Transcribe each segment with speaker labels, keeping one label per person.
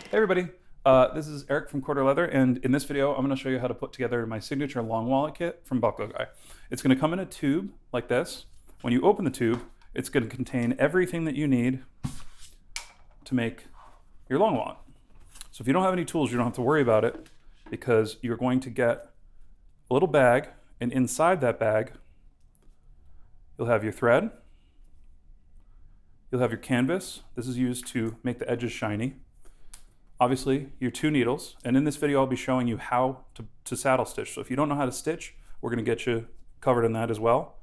Speaker 1: Hey everybody, this is Eric from Corter Leather, and in this video I'm going to show you how to put together my signature long wallet kit from Buckleguy. It's going to come in a tube like this. When you open the tube, it's going to contain everything that you need to make your long wallet. So if you don't have any tools, you don't have to worry about it, because you're going to get a little bag, and inside that bag you'll have your thread, you'll have your canvas. This is used to make the edges shiny. Obviously, your 2 needles, and in this video I'll be showing you how to saddle stitch. So if you don't know how to stitch, we're going to get you covered in that as well.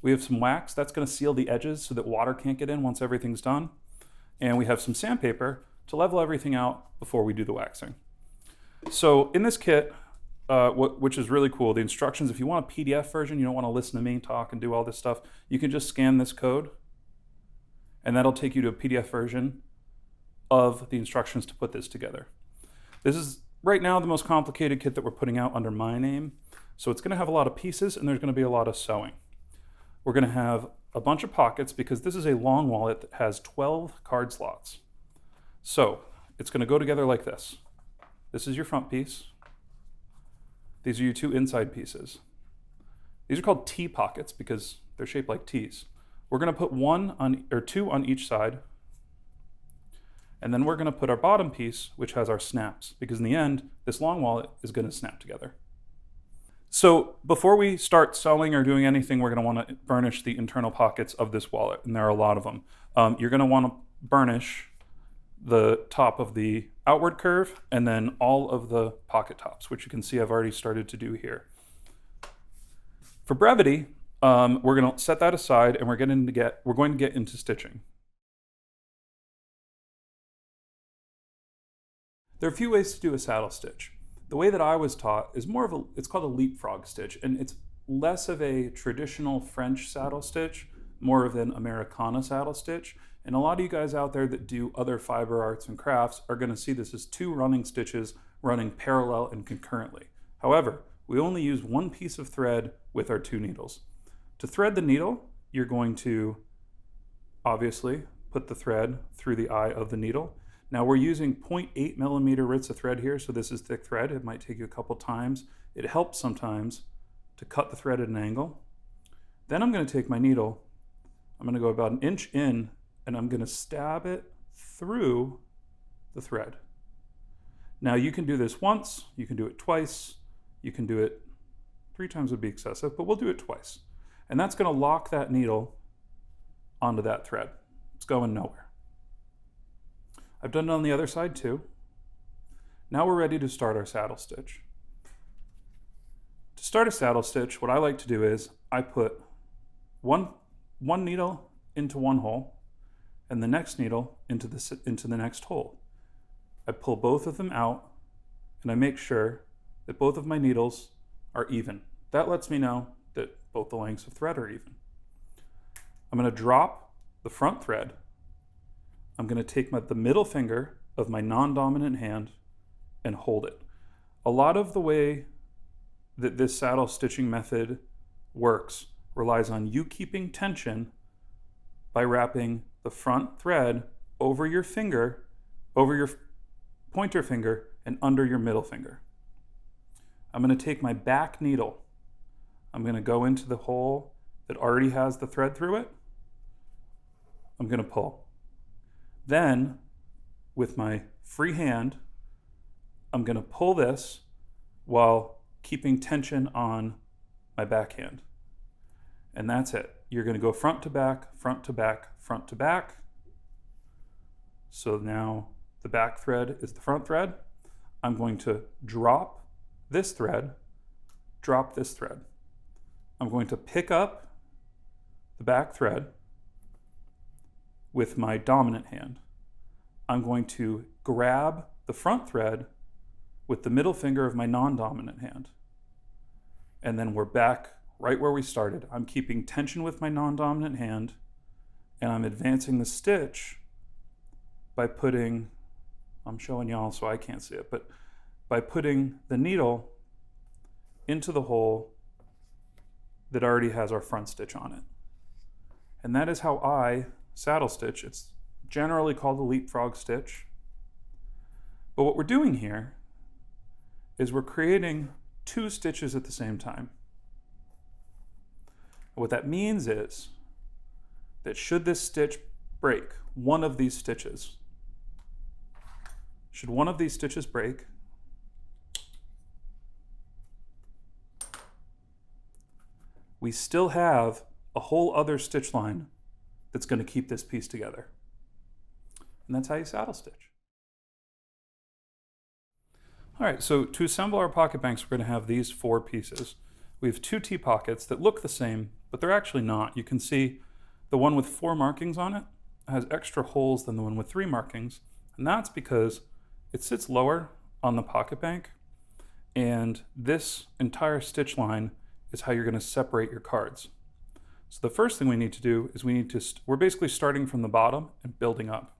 Speaker 1: We have some wax that's going to seal the edges so that water can't get in once everything's done. And we have some sandpaper to level everything out before we do the waxing. So in this kit, which is really cool, the instructions, if you want a PDF version, you don't want to listen to me talk and do all this stuff, you can just scan this code and that'll take you to a PDF version of the instructions to put this together. This is right now the most complicated kit that we're putting out under my name. So it's going to have a lot of pieces and there's going to be a lot of sewing. We're going to have a bunch of pockets because this is a long wallet that has 12 card slots. So it's going to go together like this. This is your front piece. These are your 2 inside pieces. These are called T pockets because they're shaped like T's. We're going to put 2 on each side. And then we're going to put our bottom piece, which has our snaps, because in the end, this long wallet is going to snap together. So before we start sewing or doing anything, we're going to want to burnish the internal pockets of this wallet, and there are a lot of them. You're going to want to burnish the top of the outward curve and then all of the pocket tops, which you can see I've already started to do here. For brevity, we're going to set that aside and we're going to get into stitching. There are a few ways to do a saddle stitch. The way that I was taught is it's called a leapfrog stitch, and it's less of a traditional French saddle stitch, more of an Americana saddle stitch. And a lot of you guys out there that do other fiber arts and crafts are going to see this as 2 running stitches running parallel and concurrently. However, we only use 1 piece of thread with our 2 needles. To thread the needle, you're going to obviously put the thread through the eye of the needle. Now we're using 0.8 millimeter bits of thread here, so this is thick thread. It might take you a couple times. It helps sometimes to cut the thread at an angle. Then I'm going to take my needle, I'm going to go about 1 inch in, and I'm going to stab it through the thread. Now you can do this once, you can do it twice, you can do it 3 times would be excessive, but we'll do it twice. And that's going to lock that needle onto that thread. It's going nowhere. I've done it on the other side too. Now we're ready to start our saddle stitch. To start a saddle stitch, what I like to do is I put one needle into one hole and the next needle into the next hole. I pull both of them out and I make sure that both of my needles are even. That lets me know that both the lengths of thread are even. I'm going to drop the front thread. I'm going to take the middle finger of my non-dominant hand and hold it. A lot of the way that this saddle stitching method works relies on you keeping tension by wrapping the front thread over your finger, over your pointer finger, and under your middle finger. I'm going to take my back needle. I'm going to go into the hole that already has the thread through it. I'm going to pull. Then, with my free hand, I'm going to pull this while keeping tension on my backhand. And that's it. You're going to go front to back, front to back, front to back. So now the back thread is the front thread. I'm going to drop this thread, drop this thread. I'm going to pick up the back thread with my dominant hand. I'm going to grab the front thread with the middle finger of my non-dominant hand. And then we're back right where we started. I'm keeping tension with my non-dominant hand, and I'm advancing the stitch by putting, I'm showing y'all so I can't see it, but by putting the needle into the hole that already has our front stitch on it. And that is how I saddle stitch. It's generally called a leapfrog stitch. But what we're doing here is we're creating 2 stitches at the same time. What that means is that should this stitch break, one of these stitches, should one of these stitches break, we still have a whole other stitch line that's going to keep this piece together. And that's how you saddle stitch. All right, so to assemble our pocket banks, we're going to have these 4 pieces. We have 2 T-pockets that look the same, but they're actually not. You can see the one with 4 markings on it has extra holes than the one with 3 markings, and that's because it sits lower on the pocket bank, and this entire stitch line is how you're going to separate your cards. So the first thing we need to do is we're basically starting from the bottom and building up.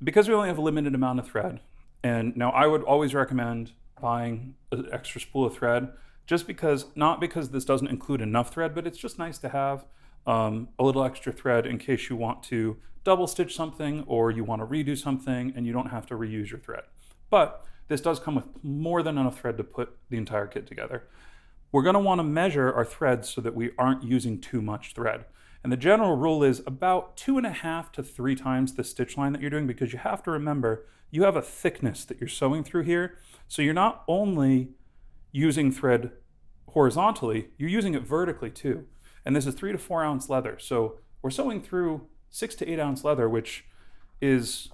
Speaker 1: Because we only have a limited amount of thread, and now I would always recommend buying an extra spool of thread, just because, not because this doesn't include enough thread, but it's just nice to have a little extra thread in case you want to double stitch something or you want to redo something and you don't have to reuse your thread. But this does come with more than enough thread to put the entire kit together. We're going to want to measure our threads so that we aren't using too much thread. And the general rule is about 2.5 to 3 times the stitch line that you're doing, because you have to remember you have a thickness that you're sewing through here. So you're not only using thread horizontally, you're using it vertically too. And this is 3 to 4 ounce leather. So we're sewing through 6 to 8 ounce leather, which is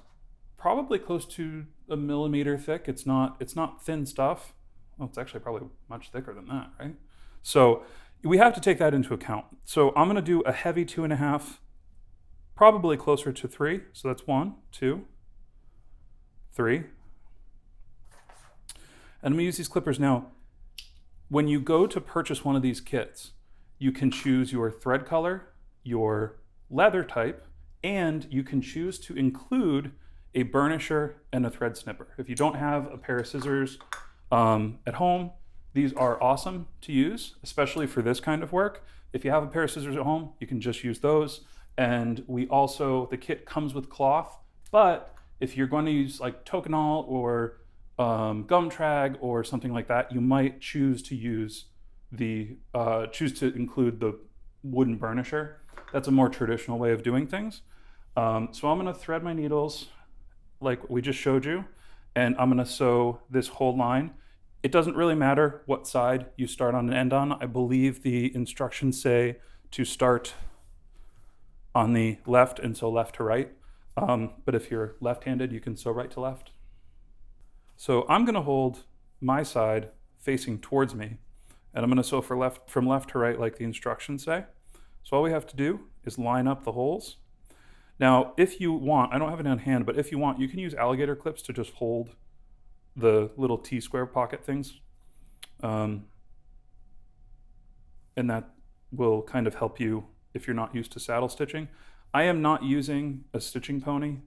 Speaker 1: probably close to a millimeter thick. It's not thin stuff. Well, it's actually probably much thicker than that, right? So we have to take that into account. So I'm going to do a heavy 2.5, probably closer to 3. So that's 1, 2, 3. And I'm going to use these clippers now. When you go to purchase one of these kits, you can choose your thread color, your leather type, and you can choose to include a burnisher and a thread snipper. If you don't have a pair of scissors at home, these are awesome to use, especially for this kind of work. If you have a pair of scissors at home, you can just use those. And the kit comes with cloth, but if you're going to use like Tokonol or gum trag or something like that, you might choose to include the wooden burnisher. That's a more traditional way of doing things. So I'm going to thread my needles like we just showed you, and I'm going to sew this whole line. It doesn't really matter what side you start on and end on. I believe the instructions say to start on the left and sew left to right. But if you're left-handed, you can sew right to left. So I'm going to hold my side facing towards me, and I'm going to sew from left to right like the instructions say. So all we have to do is line up the holes. Now, if you want, I don't have it on hand, but if you want, you can use alligator clips to just hold the little T-square pocket things. And that will kind of help you if you're not used to saddle stitching. I am not using a stitching pony.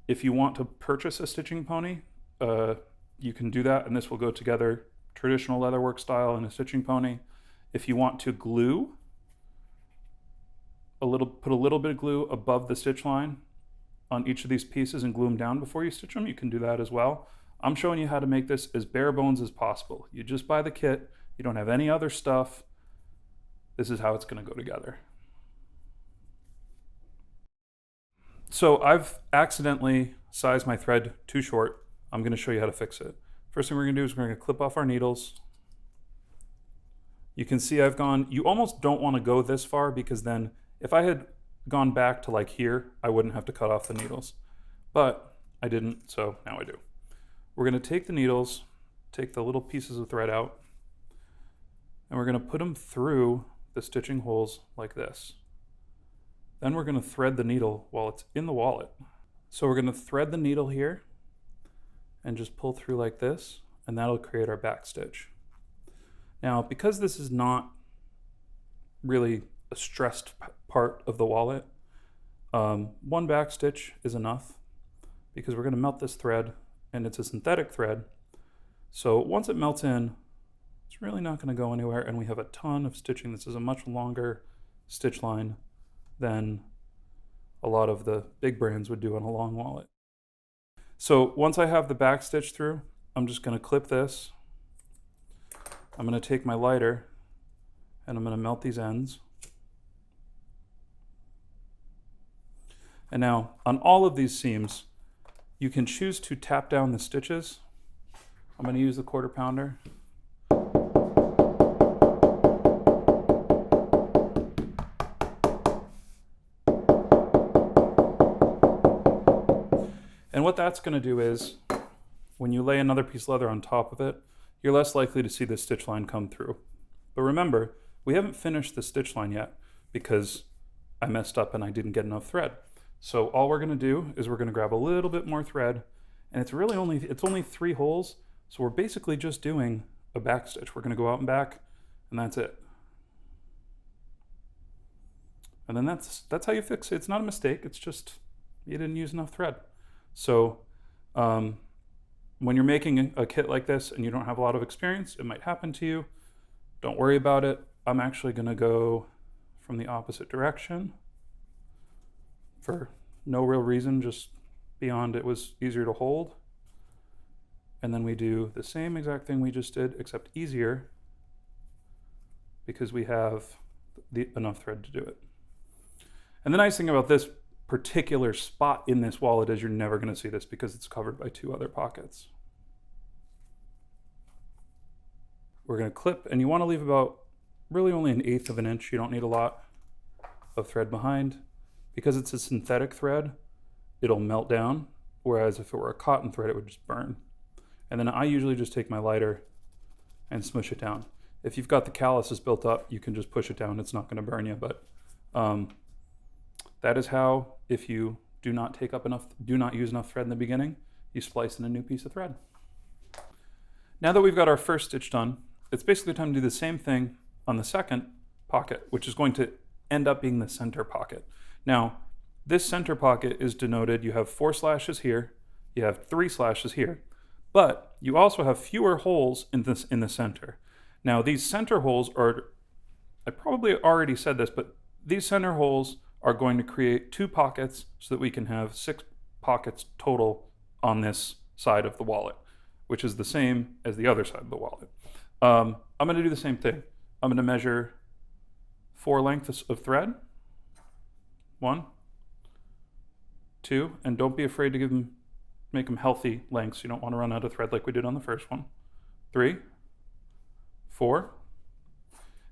Speaker 1: If you want to purchase a stitching pony, you can do that, and this will go together traditional leatherwork style and a stitching pony. If you want to glue, put a little bit of glue above the stitch line on each of these pieces and glue them down before you stitch them, you can do that as well. I'm showing you how to make this as bare bones as possible. You just buy the kit, you don't have any other stuff. This is how it's going to go together. So I've accidentally sized my thread too short. I'm going to show you how to fix it. First thing we're going to do is we're going to clip off our needles. You can see you almost don't want to go this far, because then if I had gone back to like here, I wouldn't have to cut off the needles. But I didn't, so now I do. We're going to take the needles, take the little pieces of thread out, and we're going to put them through the stitching holes like this. Then we're going to thread the needle while it's in the wallet. So we're going to thread the needle here and just pull through like this, and that'll create our back stitch. Now, because this is not really a stressed part of the wallet, one back stitch is enough, because we're going to melt this thread, and it's a synthetic thread. So once it melts in, it's really not going to go anywhere, and we have a ton of stitching. This is a much longer stitch line than a lot of the big brands would do on a long wallet. So once I have the back stitch through, I'm just going to clip this. I'm going to take my lighter and I'm going to melt these ends. And now on all of these seams, you can choose to tap down the stitches. I'm going to use the 1/4 pounder. And what that's going to do is, when you lay another piece of leather on top of it, you're less likely to see the stitch line come through. But remember, we haven't finished the stitch line yet because I messed up and I didn't get enough thread. So all we're going to do is we're going to grab a little bit more thread, and it's only 3 holes, so we're basically just doing a back stitch. We're going to go out and back, and that's it. And then that's how you fix it. It's not a mistake, it's just you didn't use enough thread. So when you're making a kit like this and you don't have a lot of experience, it might happen to you. Don't worry about it. I'm actually going to go from the opposite direction for no real reason, just beyond it was easier to hold. And then we do the same exact thing we just did, except easier, because we have enough thread to do it. And the nice thing about this particular spot in this wallet is you're never going to see this because it's covered by 2 other pockets. We're going to clip, and you want to leave about really only 1/8 of an inch. You don't need a lot of thread behind. Because it's a synthetic thread, it'll melt down, whereas if it were a cotton thread, it would just burn. And then I usually just take my lighter and smush it down. If you've got the calluses built up, you can just push it down. It's not going to burn you, but that is how, if you do not use enough thread in the beginning, you splice in a new piece of thread. Now that we've got our first stitch done, it's basically time to do the same thing on the second pocket, which is going to end up being the center pocket. Now, this center pocket is denoted, you have 4 slashes here, you have 3 slashes here, but you also have fewer holes in the center. Now, these center holes are, I probably already said this, but these center holes are going to create 2 pockets so that we can have 6 pockets total on this side of the wallet, which is the same as the other side of the wallet. I'm going to do the same thing. I'm going to measure 4 lengths of thread. 1, 2, and don't be afraid to make them healthy lengths. You don't want to run out of thread like we did on the first one. 3, 4,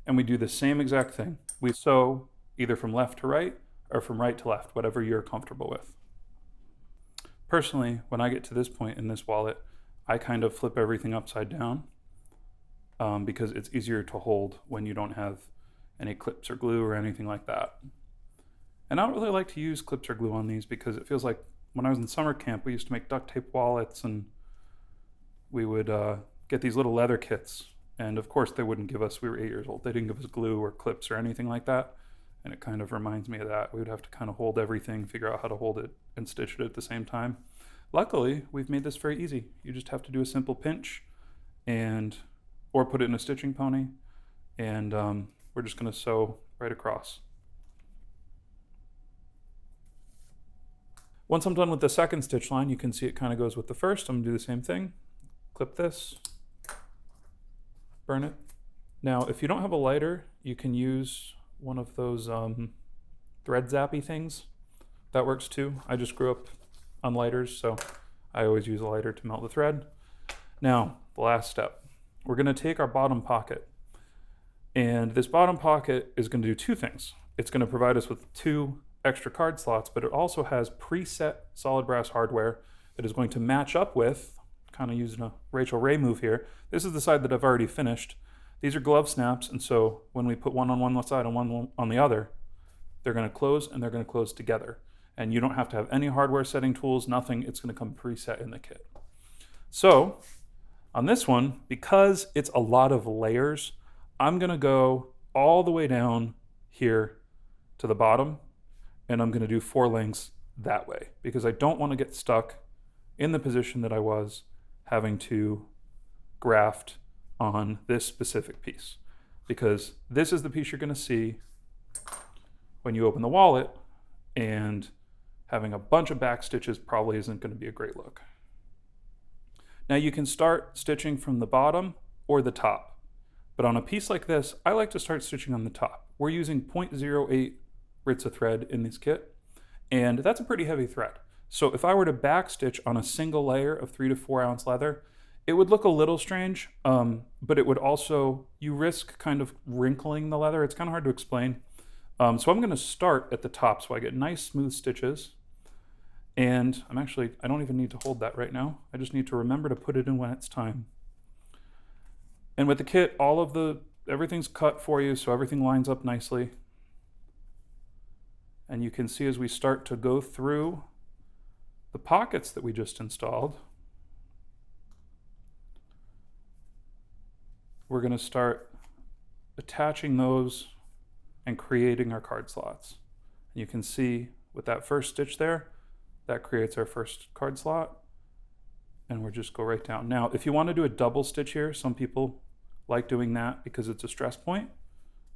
Speaker 1: and we do the same exact thing. We sew either from left to right or from right to left, whatever you're comfortable with. Personally, when I get to this point in this wallet, I kind of flip everything upside down because it's easier to hold when you don't have any clips or glue or anything like that. And I don't really like to use clips or glue on these because it feels like when I was in summer camp, we used to make duct tape wallets, and we would get these little leather kits. And of course, they wouldn't give us, we were 8 years old, they didn't give us glue or clips or anything like that. And it kind of reminds me of that. We would have to kind of hold everything, figure out how to hold it and stitch it at the same time. Luckily, we've made this very easy. You just have to do a simple pinch or put it in a stitching pony. And we're just going to sew right across. Once I'm done with the second stitch line, you can see it kind of goes with the first. I'm going to do the same thing. Clip this, burn it. Now, if you don't have a lighter, you can use one of those thread zappy things. That works too. I just grew up on lighters, so I always use a lighter to melt the thread. Now, the last step. We're going to take our bottom pocket, and this bottom pocket is going to do 2 things. It's going to provide us with 2 extra card slots, but it also has preset solid brass hardware that is going to match up with, kind of using a Rachel Ray move here. This is the side that I've already finished. These are glove snaps, and so when we put one on one side and one on the other, they're going to close, and they're going to close together. And you don't have to have any hardware setting tools, nothing. It's going to come preset in the kit. So on this one, because it's a lot of layers, I'm going to go all the way down here to the bottom, and I'm going to do 4 lengths that way because I don't want to get stuck in the position that I was having to graft on this specific piece, because this is the piece you're going to see when you open the wallet, and having a bunch of back stitches probably isn't going to be a great look. Now you can start stitching from the bottom or the top, but on a piece like this, I like to start stitching on the top. We're using 0.08 Ritz of thread in this kit, and that's a pretty heavy thread. So if I were to back stitch on a single layer of 3 to 4 ounce leather, it would look a little strange, but it would also, you risk kind of wrinkling the leather. It's kind of hard to explain. So I'm gonna start at the top so I get nice smooth stitches. And I don't even need to hold that right now. I just need to remember to put it in when it's time. And with the kit, everything's cut for you, so everything lines up nicely. And you can see as we start to go through the pockets that we just installed, we're going to start attaching those and creating our card slots. And you can see with that first stitch there, that creates our first card slot, and we'll just go right down. Now, if you want to do a double stitch here, some people like doing that because it's a stress point.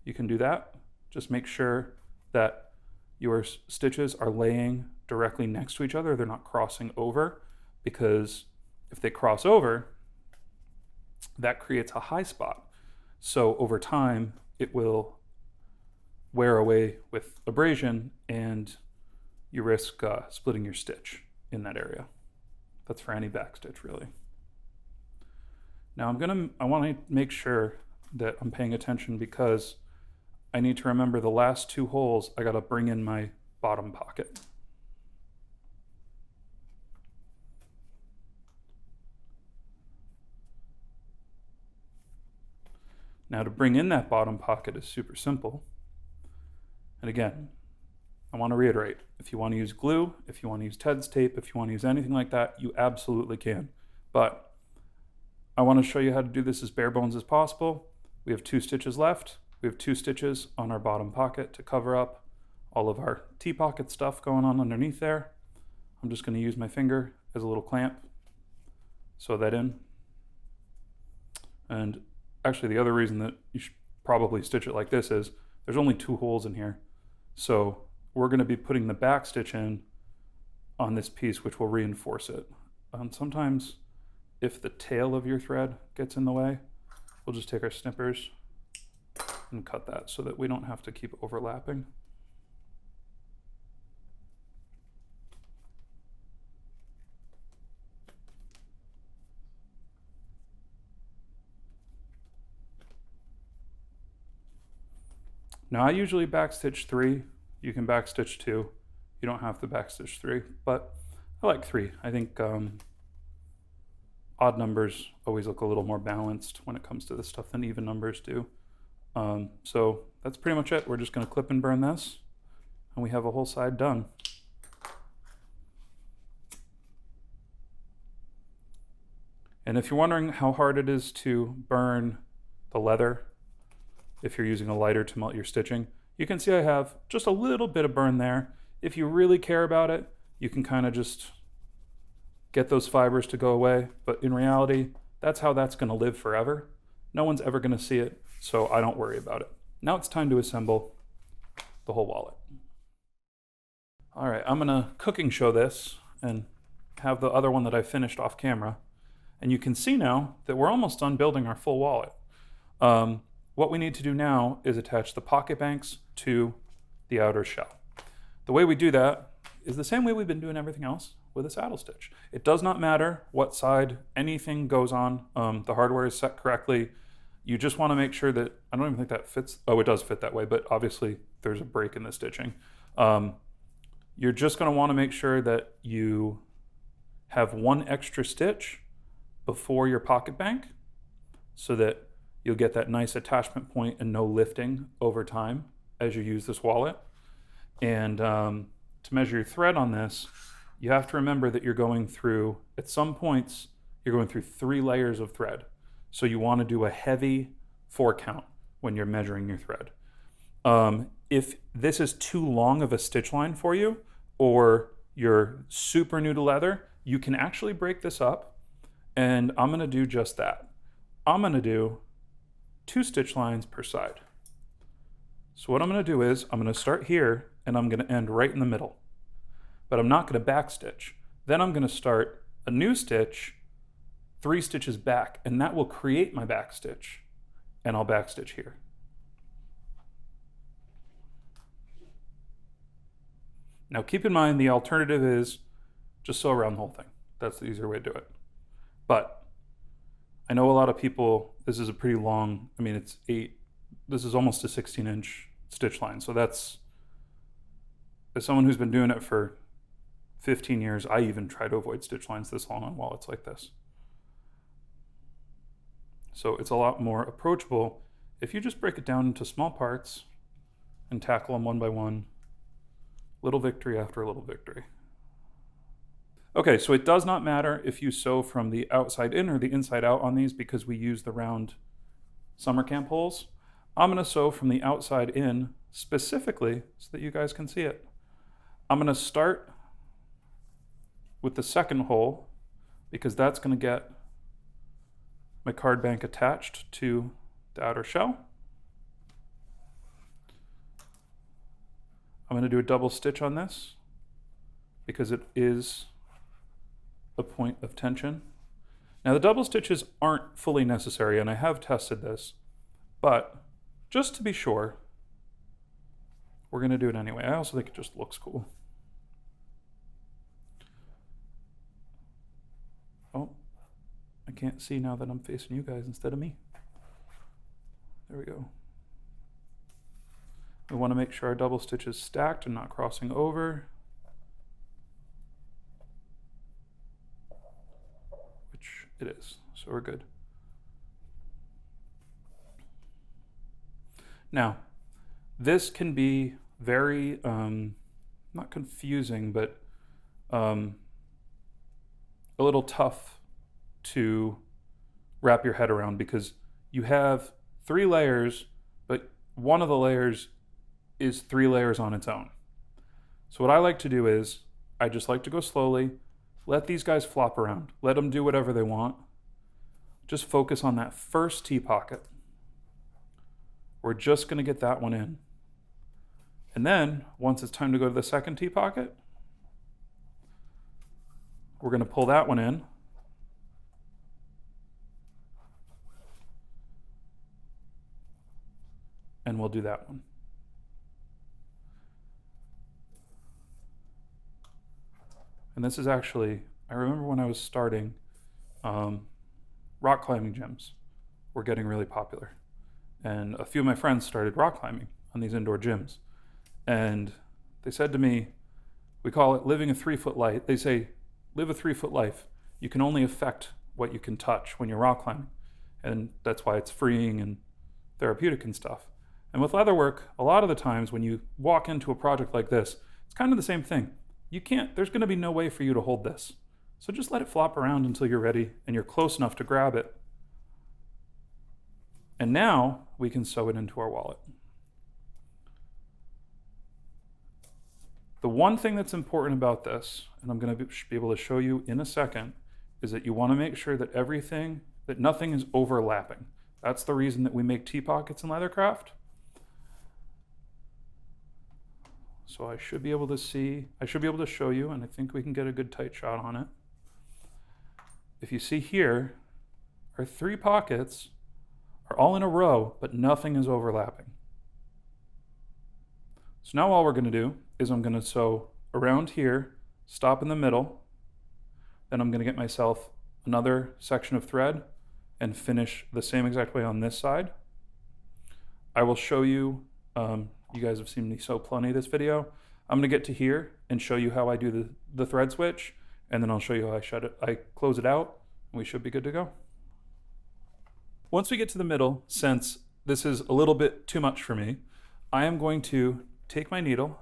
Speaker 1: You can do that. Just make sure that your stitches are laying directly next to each other. They're not crossing over, because if they cross over, that creates a high spot. So over time, it will wear away with abrasion, and you risk splitting your stitch in that area. That's for any back stitch, really. Now I want to make sure that I'm paying attention, because I need to remember the last 2 holes, I got to bring in my bottom pocket. Now to bring in that bottom pocket is super simple. And again, I want to reiterate, if you want to use glue, if you want to use Ted's tape, if you want to use anything like that, you absolutely can. But I want to show you how to do this as bare bones as possible. We have 2 stitches left. We have 2 stitches on our bottom pocket to cover up all of our T-pocket stuff going on underneath there. I'm just going to use my finger as a little clamp, sew that in. And actually the other reason that you should probably stitch it like this is there's only 2 holes in here. So we're going to be putting the back stitch in on this piece, which will reinforce it. Sometimes if the tail of your thread gets in the way, we'll just take our snippers and cut that so that we don't have to keep overlapping. Now I usually backstitch 3. You can backstitch 2. You don't have to backstitch 3, but I like 3. I think odd numbers always look a little more balanced when it comes to this stuff than even numbers do. So that's pretty much it. We're just going to clip and burn this, and we have a whole side done. And if you're wondering how hard it is to burn the leather, if you're using a lighter to melt your stitching, you can see I have just a little bit of burn there. If you really care about it, you can kind of just get those fibers to go away. But in reality, that's how that's going to live forever. No one's ever going to see it, so I don't worry about it. Now it's time to assemble the whole wallet. All right, I'm going to cooking show this and have the other one that I finished off camera. And you can see now that we're almost done building our full wallet. What we need to do now is attach the pocket banks to the outer shell. The way we do that is the same way we've been doing everything else with a saddle stitch. It does not matter what side anything goes on. The hardware is set correctly. You just want to make sure that, I don't even think that fits. Oh, it does fit that way, but obviously there's a break in the stitching. You're just going to want to make sure that you have 1 extra stitch before your pocket bank so that you'll get that nice attachment point and no lifting over time as you use this wallet. And to measure your thread on this, you have to remember that you're going through, at some points, you're going through 3 layers of thread. So you want to do a heavy 4 count when you're measuring your thread. If this is too long of a stitch line for you, or you're super new to leather, you can actually break this up, and I'm going to do just that. I'm going to do 2 stitch lines per side. So what I'm going to do is I'm going to start here and I'm going to end right in the middle, but I'm not going to back stitch. Then I'm going to start a new stitch 3 stitches back, and that will create my back stitch, and I'll back stitch here. Now keep in mind the alternative is just sew around the whole thing. That's the easier way to do it. But I know a lot of people, this is a pretty long, I mean it's 8, this is almost a 16-inch stitch line. So that's, as someone who's been doing it for 15 years, I even try to avoid stitch lines this long on wallets like this. So it's a lot more approachable if you just break it down into small parts and tackle them one by one, little victory after little victory. Okay, so it does not matter if you sew from the outside in or the inside out on these because we use the round summer camp holes. I'm gonna sew from the outside in specifically so that you guys can see it. I'm gonna start with the second hole because that's gonna get my card bank attached to the outer shell. I'm going to do a double stitch on this because it is a point of tension. Now the double stitches aren't fully necessary, and I have tested this, but just to be sure, we're going to do it anyway. I also think it just looks cool. Oh, I can't see now that I'm facing you guys instead of me. There we go. We want to make sure our double stitch is stacked and not crossing over, which it is, so we're good. Now, this can be very, not confusing, but a little tough to wrap your head around because you have 3 layers, but one of the layers is 3 layers on its own. So what I like to do is, I just like to go slowly, let these guys flop around, let them do whatever they want. Just focus on that first T-pocket. We're just gonna get that one in. And then, once it's time to go to the second T-pocket, we're gonna pull that one in. And we'll do that one. And this is actually, I remember when I was starting, rock climbing gyms were getting really popular. And a few of my friends started rock climbing on these indoor gyms. And they said to me, we call it living a 3-foot life. They say, live a 3-foot life. You can only affect what you can touch when you're rock climbing. And that's why it's freeing and therapeutic and stuff. And with leatherwork, a lot of the times when you walk into a project like this, it's kind of the same thing. There's gonna be no way for you to hold this. So just let it flop around until you're ready and you're close enough to grab it. And now we can sew it into our wallet. The one thing that's important about this, and I'm gonna be able to show you in a second, is that you wanna make sure that nothing is overlapping. That's the reason that we make T-pockets in Leathercraft. So I should be able to show you, and I think we can get a good tight shot on it. If you see here, our 3 pockets are all in a row, but nothing is overlapping. So now all we're gonna do is I'm gonna sew around here, stop in the middle, then I'm gonna get myself another section of thread and finish the same exact way on this side. I will show you, you guys have seen me sew plenty of this video. I'm gonna get to here and show you how I do the thread switch, and then I'll show you how I close it out, and we should be good to go. Once we get to the middle, since this is a little bit too much for me, I am going to take my needle,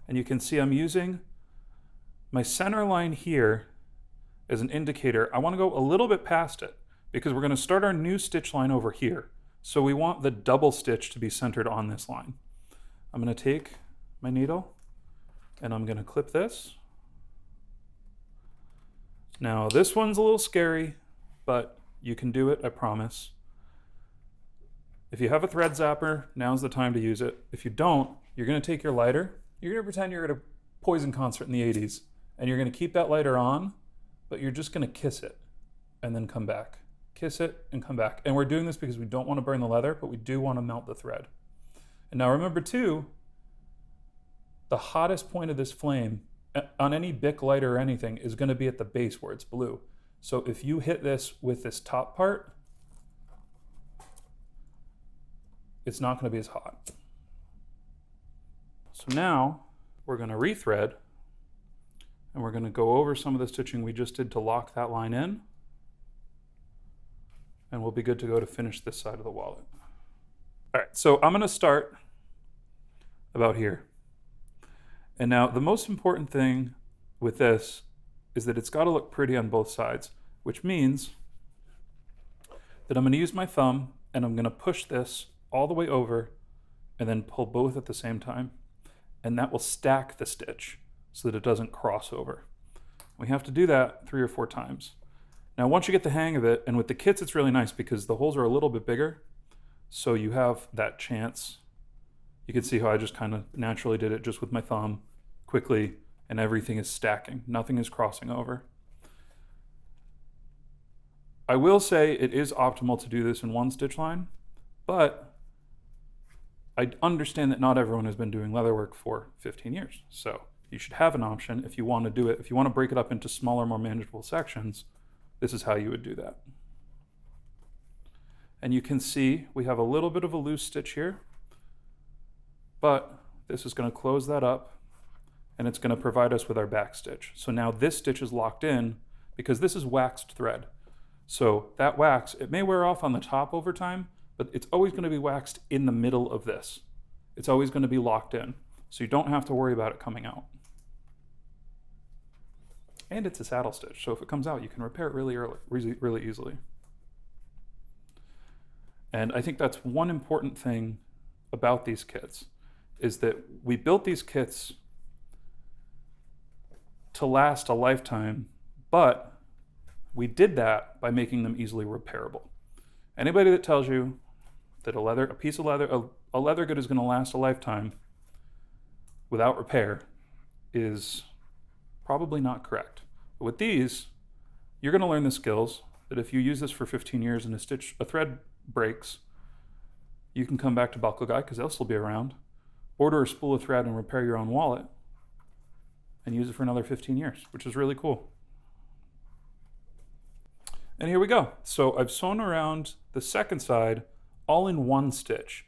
Speaker 1: and you can see I'm using my center line here as an indicator. I wanna go a little bit past it because we're gonna start our new stitch line over here. So we want the double stitch to be centered on this line. I'm gonna take my needle and I'm gonna clip this. Now this one's a little scary, but you can do it, I promise. If you have a thread zapper, now's the time to use it. If you don't, you're gonna take your lighter, you're gonna pretend you're at a Poison concert in the 80s, and you're gonna keep that lighter on, but you're just gonna kiss it. and then come back. Kiss it and come back. And we're doing this because we don't want to burn the leather, but we do want to melt the thread. And now remember too, the hottest point of this flame on any Bic lighter or anything is going to be at the base where it's blue. So if you hit this with this top part, it's not going to be as hot. So now we're going to rethread, and we're going to go over some of the stitching we just did to lock that line in, and we'll be good to go to finish this side of the wallet. All right, so I'm going to start about here. And now the most important thing with this is that it's got to look pretty on both sides, which means that I'm going to use my thumb and I'm going to push this all the way over and then pull both at the same time. And that will stack the stitch so that it doesn't cross over. We have to do that 3 or 4 times. Now, once you get the hang of it, and with the kits, it's really nice because the holes are a little bit bigger. So you have that chance. You can see how I just kind of naturally did it just with my thumb quickly, and everything is stacking. Nothing is crossing over. I will say it is optimal to do this in one stitch line, but I understand that not everyone has been doing leatherwork for 15 years. So you should have an option if you want to do it. If you want to break it up into smaller, more manageable sections, this is how you would do that. And you can see we have a little bit of a loose stitch here, but this is going to close that up and it's going to provide us with our back stitch. So now this stitch is locked in because this is waxed thread. So that wax, it may wear off on the top over time, but it's always going to be waxed in the middle of this. It's always going to be locked in. So you don't have to worry about it coming out. And it's a saddle stitch, so if it comes out, you can repair it really easily. And I think that's one important thing about these kits, is that we built these kits to last a lifetime, but we did that by making them easily repairable. Anybody that tells you that a piece of leather, a leather good is going to last a lifetime without repair is probably not correct. But with these, you're going to learn the skills that if you use this for 15 years and a thread breaks, you can come back to Buckleguy, because they'll still be around, order a spool of thread and repair your own wallet, and use it for another 15 years, which is really cool. And here we go. So I've sewn around the second side all in one stitch.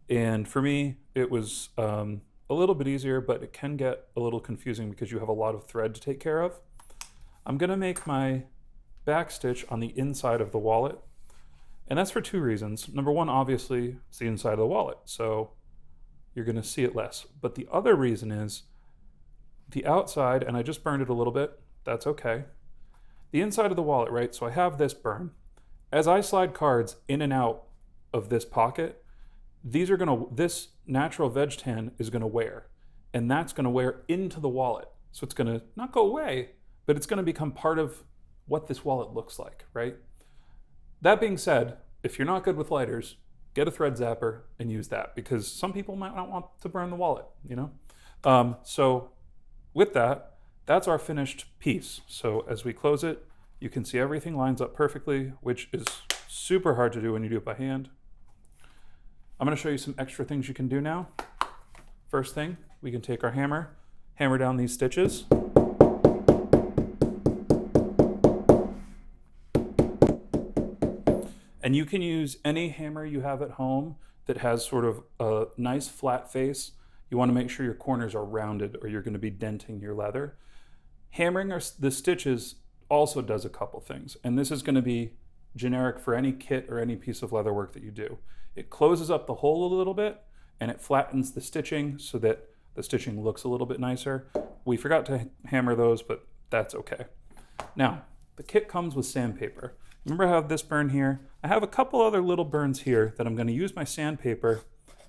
Speaker 1: And for me, it was a little bit easier, but it can get a little confusing because you have a lot of thread to take care of. I'm gonna make my back stitch on the inside of the wallet. And that's for 2 reasons. Number one, obviously, it's the inside of the wallet, so you're gonna see it less. But the other reason is the outside, and I just burned it a little bit, that's okay. The inside of the wallet, right? So I have this burn. As I slide cards in and out of this pocket, this natural veg tan is gonna wear, and that's gonna wear into the wallet. So it's gonna not go away, but it's gonna become part of what this wallet looks like, right? That being said, if you're not good with lighters, get a thread zapper and use that, because some people might not want to burn the wallet, you know? So with that, that's our finished piece. So as we close it, you can see everything lines up perfectly, which is super hard to do when you do it by hand. I'm gonna show you some extra things you can do now. First thing, we can take our hammer down these stitches. And you can use any hammer you have at home that has sort of a nice flat face. You want to make sure your corners are rounded or you're going to be denting your leather. Hammering the stitches also does a couple things. And this is going to be generic for any kit or any piece of leather work that you do. It closes up the hole a little bit and it flattens the stitching so that the stitching looks a little bit nicer. We forgot to hammer those, but that's okay. Now, the kit comes with sandpaper. Remember I have this burn here? I have a couple other little burns here that I'm going to use my sandpaper,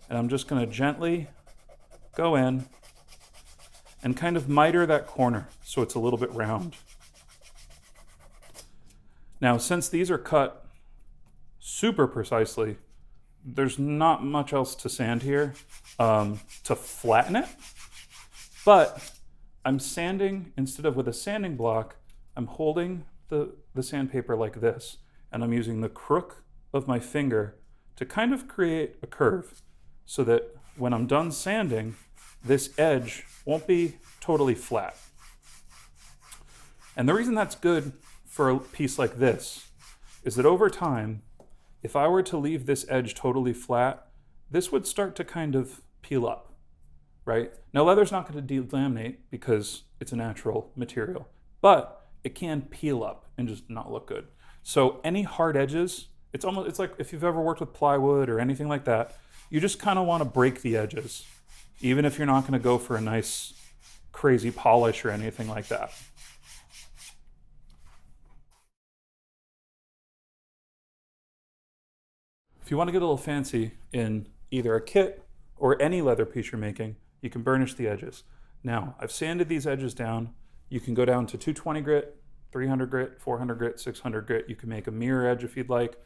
Speaker 1: and I'm just going to gently go in and kind of miter that corner so it's a little bit round. Now, since these are cut super precisely, there's not much else to sand here to flatten it, but I'm sanding, instead of with a sanding block, I'm holding the sandpaper like this, and I'm using the crook of my finger to kind of create a curve so that when I'm done sanding, this edge won't be totally flat. And the reason that's good for a piece like this is that over time, if I were to leave this edge totally flat, this would start to kind of peel up, right? Now, leather's not going to delaminate because it's a natural material, but it can peel up and just not look good. So any hard edges, it's like if you've ever worked with plywood or anything like that, you just kind of want to break the edges, even if you're not going to go for a nice, crazy polish or anything like that. If you want to get a little fancy in either a kit or any leather piece you're making, you can burnish the edges. Now, I've sanded these edges down. You can go down to 220 grit, 300 grit, 400 grit, 600 grit. You can make a mirror edge if you'd like.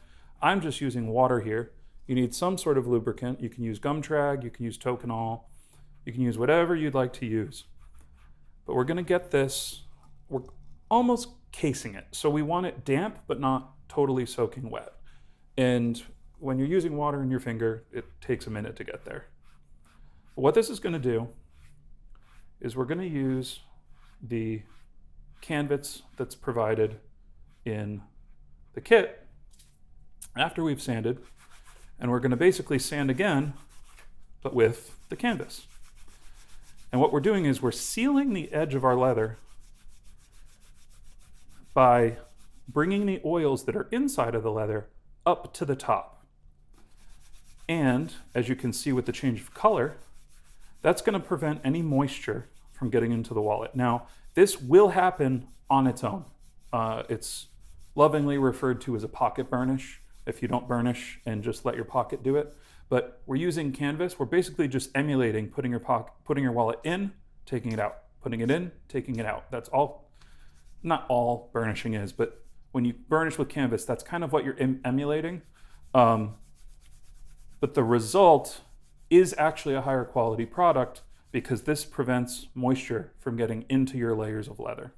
Speaker 1: I'm just using water here. You need some sort of lubricant. You can use gum trag, you can use toconol, you can use whatever you'd like to use. But we're gonna get this, we're almost casing it. So we want it damp, but not totally soaking wet. And when you're using water in your finger, it takes a minute to get there. But what this is gonna do is we're gonna use the canvas that's provided in the kit after we've sanded, and we're gonna basically sand again, but with the canvas. And what we're doing is we're sealing the edge of our leather by bringing the oils that are inside of the leather up to the top. And as you can see with the change of color, that's going to prevent any moisture from getting into the wallet. Now, this will happen on its own. It's lovingly referred to as a pocket burnish if you don't burnish and just let your pocket do it. But we're using canvas. We're basically just emulating putting your wallet in, taking it out, putting it in, taking it out. That's all, not all burnishing is, but when you burnish with canvas, that's kind of what you're emulating. But the result is actually a higher quality product because this prevents moisture from getting into your layers of leather.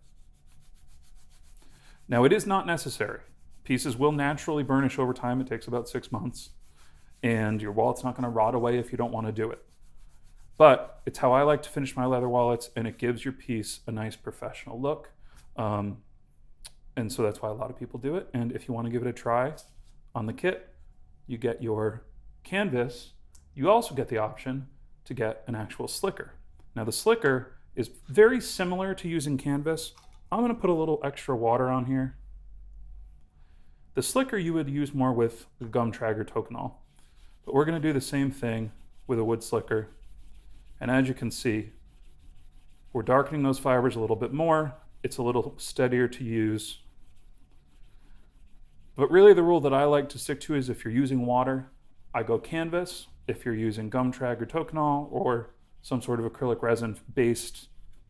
Speaker 1: Now, it is not necessary. Pieces will naturally burnish over time. It takes about 6 months. And your wallet's not going to rot away if you don't want to do it. But it's how I like to finish my leather wallets, and it gives your piece a nice professional look. And so that's why a lot of people do it. And if you want to give it a try on the kit, you get your canvas. You also get the option to get an actual slicker. Now the slicker is very similar to using canvas. I'm going to put a little extra water on here. The slicker you would use more with gum trag or toconol. But we're going to do the same thing with a wood slicker. And as you can see, we're darkening those fibers a little bit more. It's a little steadier to use. But really the rule that I like to stick to is if you're using water, I go canvas. If you're using gum trag or toconol or some sort of acrylic resin based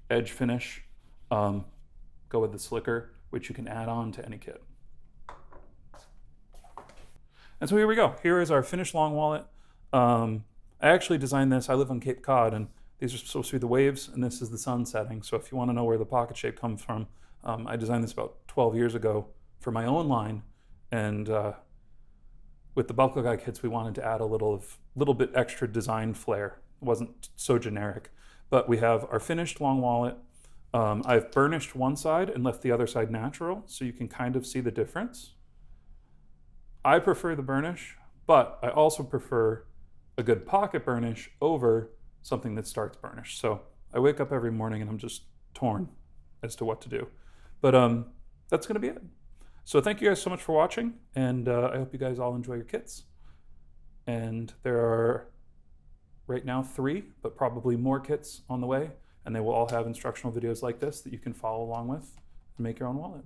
Speaker 1: edge finish, go with the slicker, which you can add on to any kit. And so here we go. Here is our finished long wallet. I actually designed this. I live on Cape Cod, and these are supposed to be the waves, and this is the sun setting. So if you want to know where the pocket shape comes from, I designed this about 12 years ago for my own line. And with the Buckleguy kits, we wanted to add a little bit extra design flair. It wasn't so generic. But we have our finished long wallet. I've burnished one side and left the other side natural, so you can kind of see the difference. I prefer the burnish, but I also prefer a good pocket burnish over something that starts burnish. So I wake up every morning and I'm just torn as to what to do. But that's going to be it. So thank you guys so much for watching, and I hope you guys all enjoy your kits. And there are right now 3, but probably more kits on the way, and they will all have instructional videos like this that you can follow along with and make your own wallet.